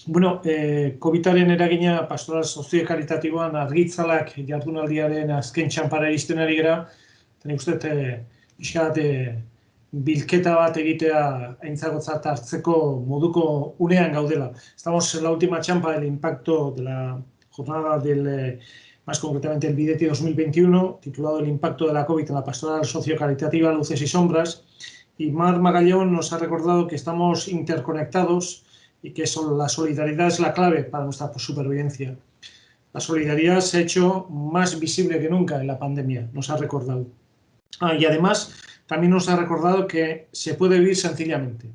COVID-aren eragina pastoral sozio-karitatiboan argitzalak jardunaldiaren azken txanpara iristen ari gara, eta nik uste bilketa bat egitea aintzakotzat hartzeko moduko unean gaudela. Estamos en la última champa del impacto de la jornada más concretamente el Bideti 2021, titulado El impacto de la COVID en la pastoral socio-caritativa, luces y sombras, y Mar Magallón nos ha recordado que estamos interconectados y que la solidaridad es la clave para nuestra supervivencia. La solidaridad se ha hecho más visible que nunca en la pandemia, nos ha recordado. Y además también nos ha recordado que se puede vivir sencillamente.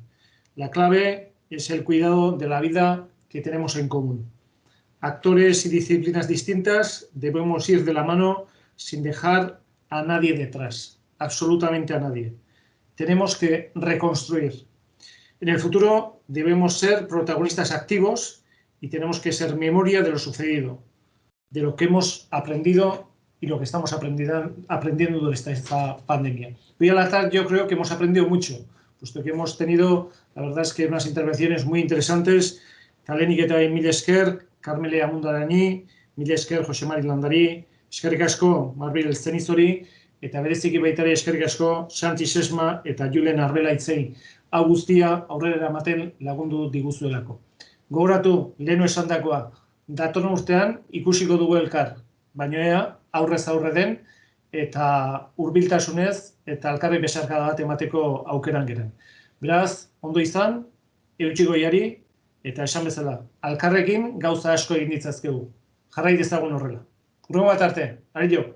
La clave es el cuidado de la vida que tenemos en común. Actores y disciplinas distintas debemos ir de la mano sin dejar a nadie detrás, absolutamente a nadie. Tenemos que reconstruir. En el futuro debemos ser protagonistas activos y tenemos que ser memoria de lo sucedido, de lo que hemos aprendido y lo que estamos aprendiendo durante esta pandemia. Hoy a la tarde yo creo que hemos aprendido mucho, puesto que hemos tenido, la verdad es que unas intervenciones muy interesantes. Talenik eta mila esker, Carmele Amundaraini, mila esker Jose Mari Landari, eskerrik asko Marbil Zenizori, eta bereziki baita ere eskerrik asko Santi Sesma eta Julen Arbelaitzei. Hau guztia aurrera eramaten lagundu diguzuelako. Gogoratu, lehenu esandakoa, datorren urtean ikusiko dugu elkar, baina ea aurrez aurre den eta hurbiltasunez eta elkarri besarkada bat emateko aukeran geren. Beraz, ondo izan, eutsi goiari, eta esan bezala, elkarrekin gauza asko egin ditzazkegu. Jarrai dezagun horrela. Hurrengo bat arte, ario!